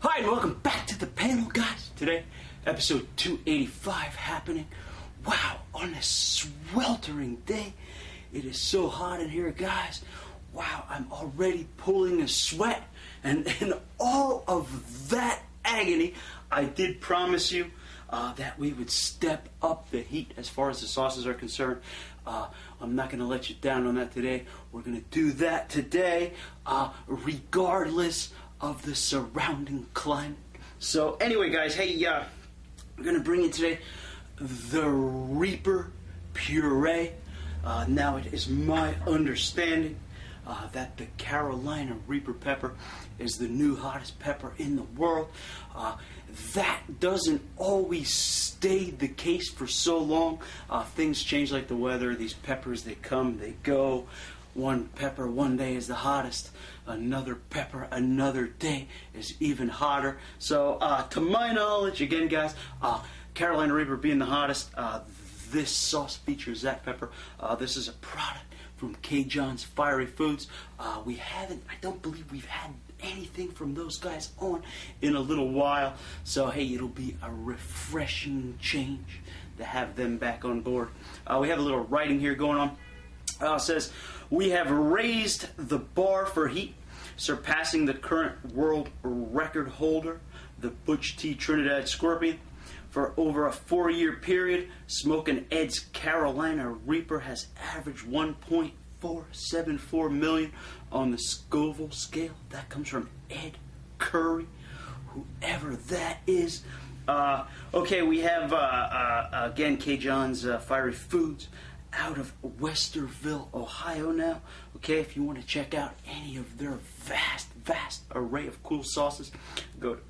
Hi and welcome back to the panel, guys. Today, episode 285 happening. Wow, on this sweltering day. It is so hot in here, guys. Wow, I'm already pulling a sweat. And in all of that agony, I did promise you that we would step up the heat as far as the sauces are concerned. I'm not going to let you down on that today. We're going to do that today, regardless of the surrounding climate. So anyway, guys, hey, we're going to bring in today the Reaper Puree. Now it is my understanding that the Carolina Reaper pepper is the new hottest pepper in the world. That doesn't always stay the case for so long. Things change like the weather. These peppers, they come, they go. One pepper one day is the hottest. Another pepper another day is even hotter. So to my knowledge, again, guys, Carolina Reaper being the hottest, this sauce features that pepper. This is a product from K. John's Fiery Foods. I don't believe we've had anything from those guys on in a little while. So hey, it'll be a refreshing change to have them back on board. We have a little writing here going on. It says, we have raised the bar for heat, surpassing the current world record holder, the Butch T. Trinidad Scorpion. For over a 4-year period, Smokin' Ed's Carolina Reaper has averaged 1.474 million on the Scoville scale. That comes from Ed Curry, whoever that is. Okay, we have, again, K. John's Fiery Foods out of Westerville, Ohio now. Okay, if you want to check out any of their vast array of cool sauces, go to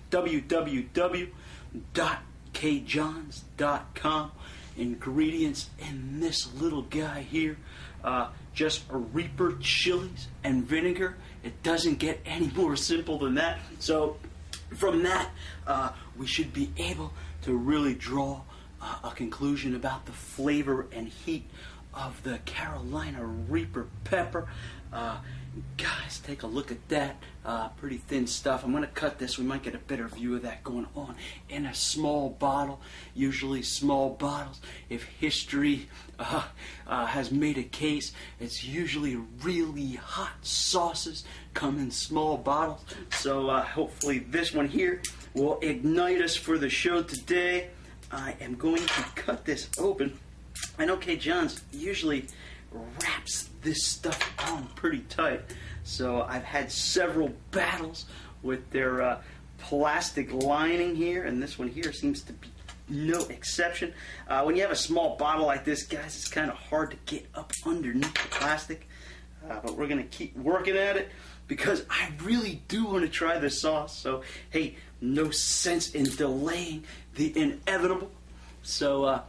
www.kjohns.com. Ingredients in this little guy here, just Reaper chilies and vinegar. It doesn't get any more simple than that. So from that, we should be able to really draw a conclusion about the flavor and heat of the Carolina Reaper pepper. Guys, take a look at that. Pretty thin stuff. I'm going to cut this. We might get a better view of that going on in a small bottle. Usually small bottles, if history has made a case, it's usually really hot sauces come in small bottles. So hopefully this one here will ignite us for the show today. I am going to cut this open. I know K. John's usually wraps this stuff on pretty tight, so I've had several battles with their plastic lining here, and this one here seems to be no exception. When you have a small bottle like this, guys, it's kind of hard to get up underneath the plastic, but we're going to keep working at it because I really do want to try this sauce. So hey, no sense in delaying the inevitable. So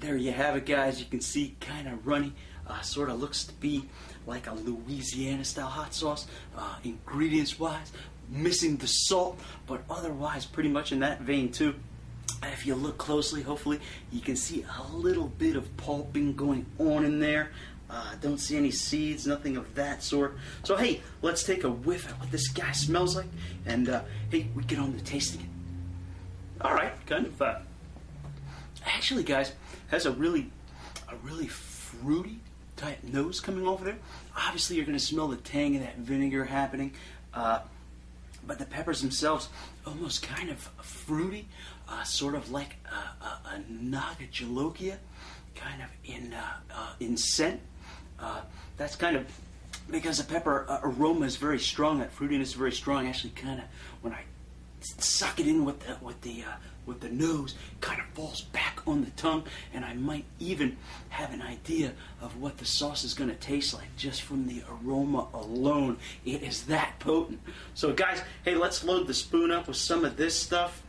there you have it, guys. You can see kind of runny. Sort of looks to be like a Louisiana style hot sauce, ingredients wise, missing the salt, but otherwise pretty much in that vein too. If you look closely, hopefully you can see a little bit of pulping going on in there. Don't see any seeds, nothing of that sort. So hey, let's take a whiff at what this guy smells like, and hey, we get on to tasting it. All right, kind of actually, guys, has a really fruity type nose coming off of there. Obviously, you're going to smell the tang of that vinegar happening, but the peppers themselves almost kind of fruity, sort of like a Naga Jalokia, kind of in scent. That's kind of because the pepper aroma is very strong. That fruitiness is very strong. Actually, kind of when I suck it in with the nose, kind of falls back on the tongue, and I might even have an idea of what the sauce is going to taste like just from the aroma alone. It is that potent. So guys, hey, let's load the spoon up with some of this stuff.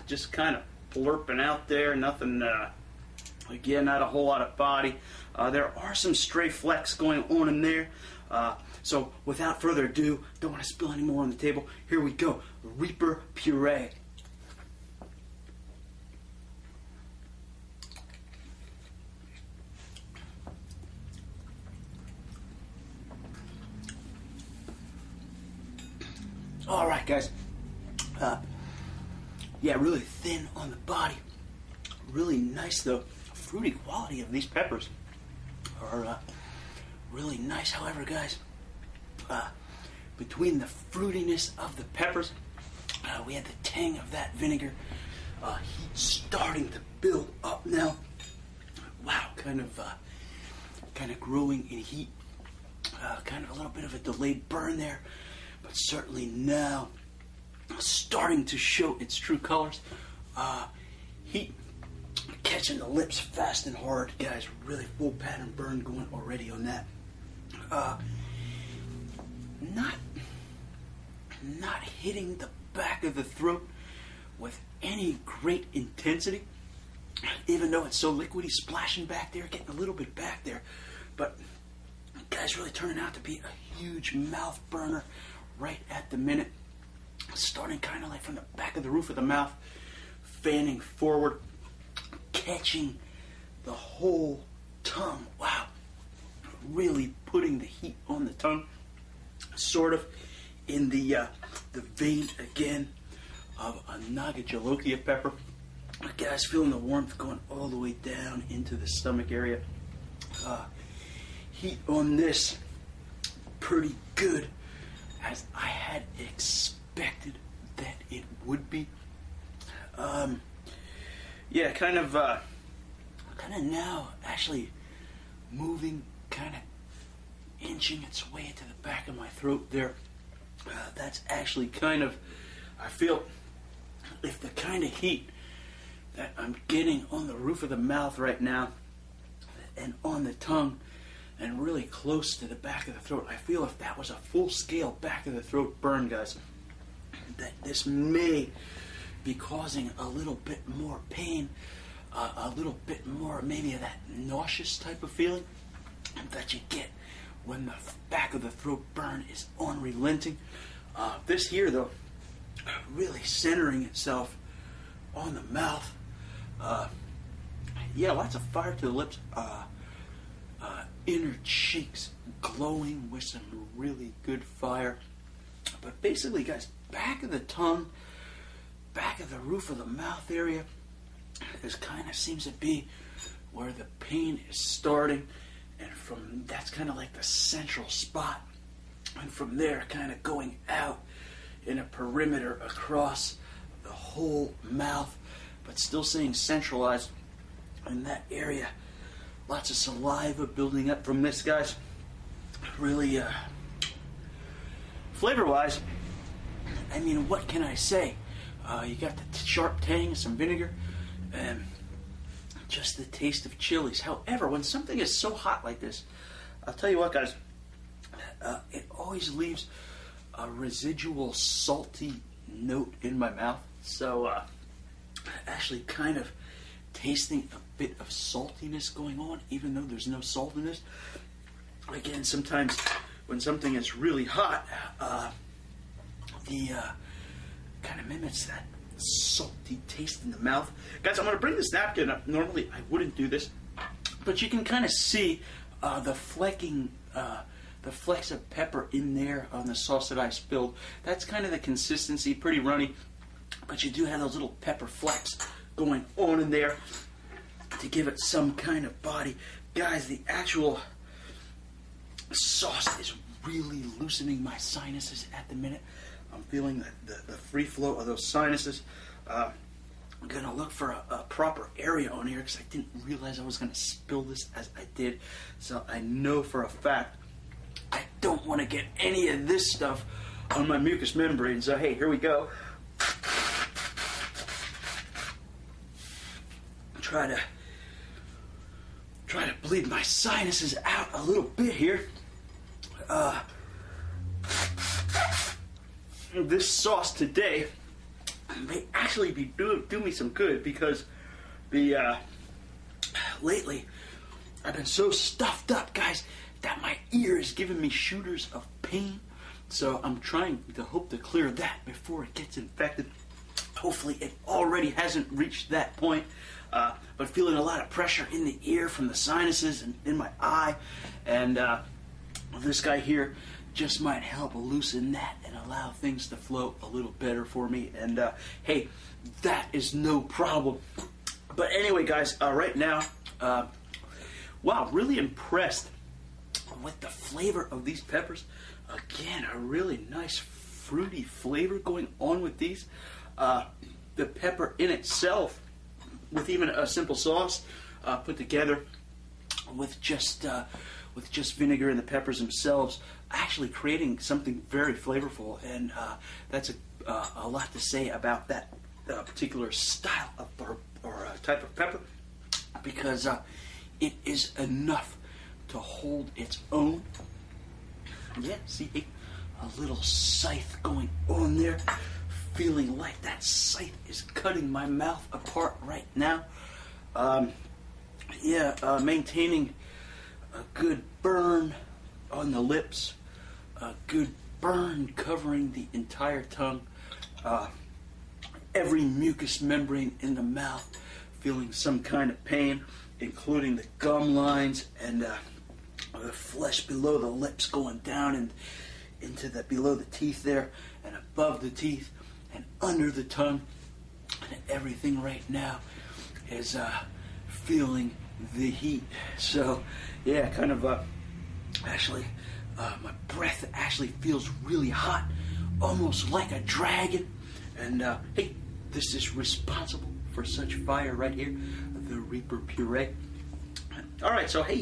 Just kind of blurping out there, nothing, again, not a whole lot of body. There are some stray flecks going on in there. So without further ado, don't want to spill any more on the table. Here we go. Reaper Puree. All right, guys. Yeah, really thin on the body. Really nice, though. Fruity quality of these peppers are really nice. However, guys, between the fruitiness of the peppers, we had the tang of that vinegar. Heat starting to build up now. Wow, kind of growing in heat. Kind of a little bit of a delayed burn there, but certainly now starting to show its true colors. Heat catching the lips fast and hard, guys. Really full pattern burn going already on that. Not hitting the back of the throat with any great intensity, even though it's so liquidy, splashing back there, getting a little bit back there. But guys, really turning out to be a huge mouth burner right at the minute. Starting kind of like from the back of the roof of the mouth, fanning forward, catching the whole tongue. Wow. Really putting the heat on the tongue. Sort of in the vein again of a Nagajalokia pepper. Guys, feeling the warmth going all the way down into the stomach area. Heat on this pretty good, as I had expected that it would be. Yeah, kind of now actually moving, kind of inching its way to the back of my throat there. That's actually kind of, I feel, if the kind of heat that I'm getting on the roof of the mouth right now and on the tongue and really close to the back of the throat, I feel if that was a full-scale back of the throat burn, guys, that this may be causing a little bit more pain, a little bit more maybe of that nauseous type of feeling that you get when the back of the throat burn is unrelenting. This here, though, really centering itself on the mouth. Yeah, lots of fire to the lips. Inner cheeks glowing with some really good fire. But basically, guys, back of the tongue, back of the roof of the mouth area, this kind of seems to be where the pain is starting. And from that's kind of like the central spot. And from there, kind of going out in a perimeter across the whole mouth, but still staying centralized in that area. Lots of saliva building up from this, guys. Really, flavor-wise, I mean, what can I say? You got the sharp tang of some vinegar, and just the taste of chilies. However, when something is so hot like this, I'll tell you what, guys, it always leaves a residual salty note in my mouth. So, actually kind of tasting a bit of saltiness going on, even though there's no salt in this. Again, sometimes when something is really hot, the kind of mimics that salty taste in the mouth. Guys, I'm going to bring this napkin up. Normally, I wouldn't do this, but you can kind of see the flecking, the flecks of pepper in there on the sauce that I spilled. That's kind of the consistency, pretty runny, but you do have those little pepper flecks going on in there to give it some kind of body. Guys, the actual sauce is really loosening my sinuses at the minute. I'm feeling the free flow of those sinuses. I'm going to look for a proper area on here because I didn't realize I was going to spill this as I did. So I know for a fact I don't want to get any of this stuff on my mucous membrane. So hey, here we go. Try to bleed my sinuses out a little bit here. This sauce today may actually be do me some good because lately I've been so stuffed up, guys, that my ear is giving me shooters of pain. So I'm trying to hope to clear that before it gets infected. Hopefully it already hasn't reached that point. But feeling a lot of pressure in the ear from the sinuses and in my eye. And this guy here just might help loosen that and allow things to flow a little better for me. And hey, that is no problem. But anyway, guys, right now, wow, really impressed with the flavor of these peppers. Again, a really nice fruity flavor going on with these. The pepper in itself, with even a simple sauce put together with just vinegar and the peppers themselves, actually creating something very flavorful. And that's a lot to say about that particular style of or type of pepper, because it is enough to hold its own. Yeah, see, a little scythe going on there, feeling like that scythe is cutting my mouth apart right now. Maintaining a good burn on the lips, a good burn covering the entire tongue, every mucous membrane in the mouth feeling some kind of pain, including the gum lines and the flesh below the lips going down and into the below the teeth there, and above the teeth and under the tongue. And everything right now is feeling the heat. So yeah, kind of my breath actually feels really hot, almost like a dragon. And hey, this is responsible for such fire right here, the Reaper Puree. All right, so hey,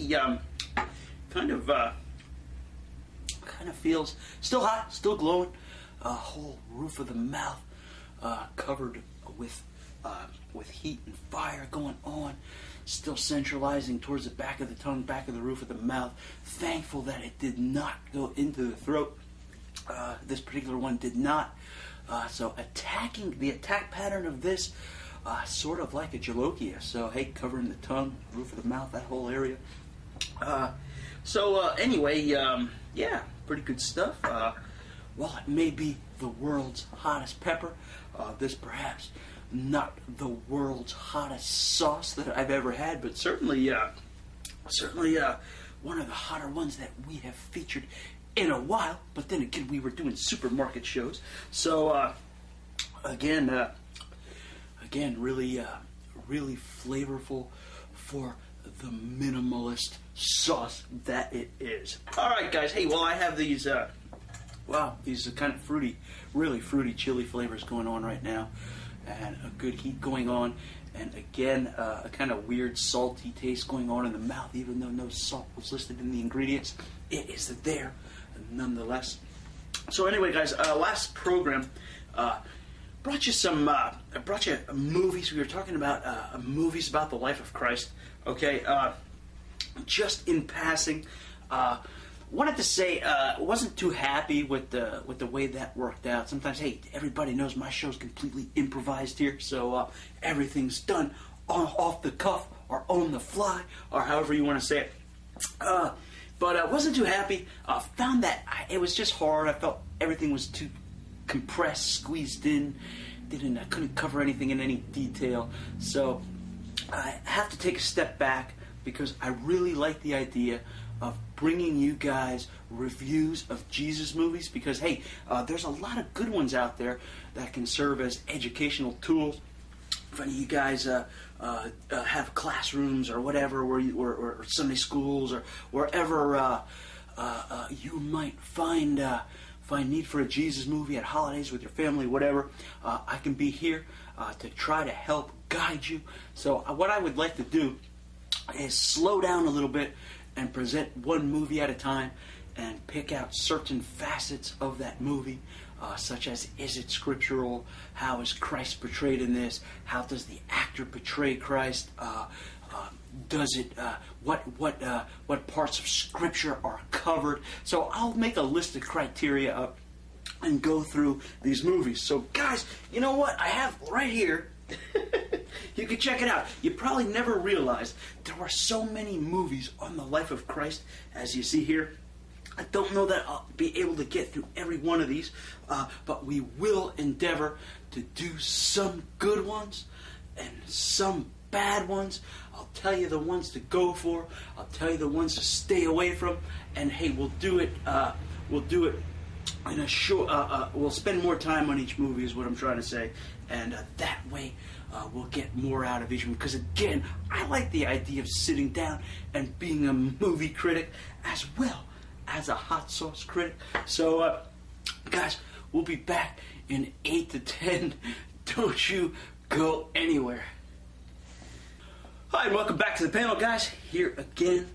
kind of feels still hot, still glowing. Whole roof of the mouth covered with heat and fire going on. Still centralizing towards the back of the tongue, back of the roof of the mouth. Thankful that it did not go into the throat. This particular one did not. So attacking the attack pattern of this, sort of like a jolokia. So hey, covering the tongue, roof of the mouth, that whole area. Anyway, yeah, pretty good stuff. While it may be the world's hottest pepper, this perhaps not the world's hottest sauce that I've ever had, but certainly one of the hotter ones that we have featured in a while. But then again, we were doing supermarket shows, so again, really flavorful for the minimalist sauce that it is. All right, guys. Hey, well, I have these. These are kind of fruity, really fruity chili flavors going on right now, and a good heat going on, and again, a kind of weird salty taste going on in the mouth, even though no salt was listed in the ingredients. It is there, nonetheless. So anyway, guys, last program brought you movies. We were talking about movies about the life of Christ. Okay, just in passing. Wanted to say, wasn't too happy with the way that worked out. Sometimes, hey, everybody knows my show's completely improvised here, so everything's done off the cuff or on the fly, or however you want to say it. But I wasn't too happy. Found that it was just hard. I felt everything was too compressed, squeezed in. I couldn't cover anything in any detail. So I have to take a step back, because I really like the idea of bringing you guys reviews of Jesus movies, because hey, there's a lot of good ones out there that can serve as educational tools. If any of you guys have classrooms or whatever, or Sunday schools, or wherever you might find need for a Jesus movie at holidays with your family, whatever, I can be here to try to help guide you. So what I would like to do is slow down a little bit and present one movie at a time, and pick out certain facets of that movie, such as, is it scriptural? How is Christ portrayed in this? How does the actor portray Christ? What parts of scripture are covered? So I'll make a list of criteria up and go through these movies. So guys, you know what? I have right here. You can check it out. You probably never realized there were so many movies on the life of Christ as you see here. I don't know that I'll be able to get through every one of these, but we will endeavor to do some good ones and some bad ones. I'll tell you the ones to go for. I'll tell you the ones to stay away from. And hey, we'll do it we'll do it in a short. We'll spend more time on each movie, is what I'm trying to say, and that way we'll get more out of each one. Because again, I like the idea of sitting down and being a movie critic as well as a hot sauce critic. So, guys, we'll be back in 8 to 10. Don't you go anywhere. Hi, and welcome back to the panel, guys. Here again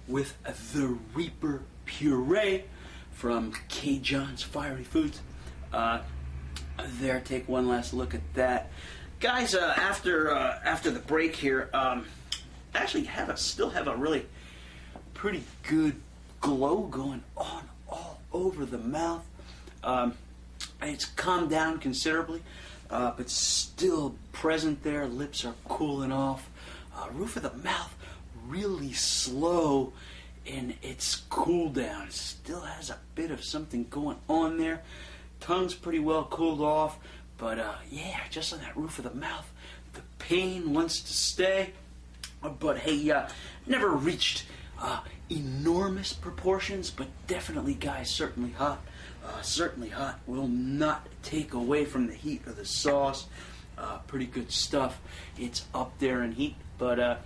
with the Reaper Puree from K. John's Fiery Foods. There, take one last look at that, guys. After the break here, actually still have a really pretty good glow going on all over the mouth. It's calmed down considerably, but still present there. Lips are cooling off. Roof of the mouth really slow in its cool down. Still has a bit of something going on there. Tongue's pretty well cooled off, but yeah, just on that roof of the mouth, the pain wants to stay. But hey, never reached enormous proportions, but definitely, guys, certainly hot. Certainly hot. Will not take away from the heat of the sauce. Pretty good stuff. It's up there in heat, but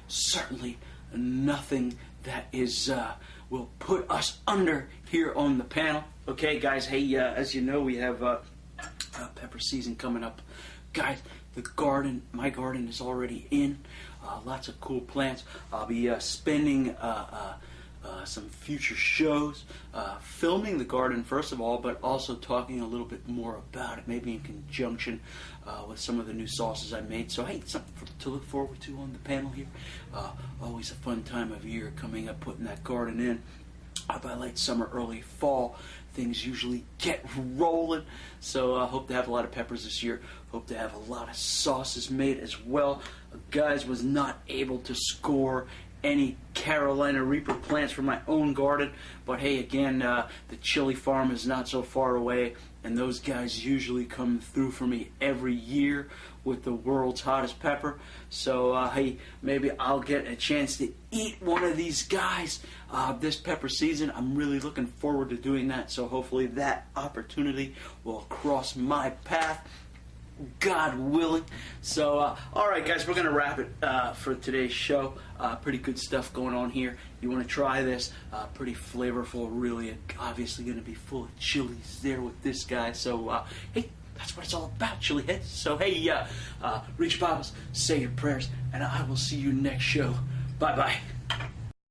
certainly nothing that is will put us under here on the panel. Okay, guys. Hey, as you know, we have pepper season coming up, guys. My garden is already in. Lots of cool plants. I'll be spending some future shows, filming the garden first of all, but also talking a little bit more about it, maybe in conjunction with some of the new sauces I made. So hey, something to look forward to on the panel here. Always a fun time of year coming up, putting that garden in. By late summer, early fall, things usually get rolling. So I hope to have a lot of peppers this year. Hope to have a lot of sauces made as well. Guys, was not able to score any Carolina Reaper plants from my own garden, but hey, again, the chili farm is not so far away, and those guys usually come through for me every year with the world's hottest pepper. So hey, maybe I'll get a chance to eat one of these guys this pepper season. I'm really looking forward to doing that, so hopefully that opportunity will cross my path, God willing. So, all right, guys, we're going to wrap it for today's show. Pretty good stuff going on here. You want to try this? Pretty flavorful, really. Obviously going to be full of chilies there with this guy. So, hey, that's what it's all about, chili heads. So, hey, read your Bibles, say your prayers, and I will see you next show. Bye-bye.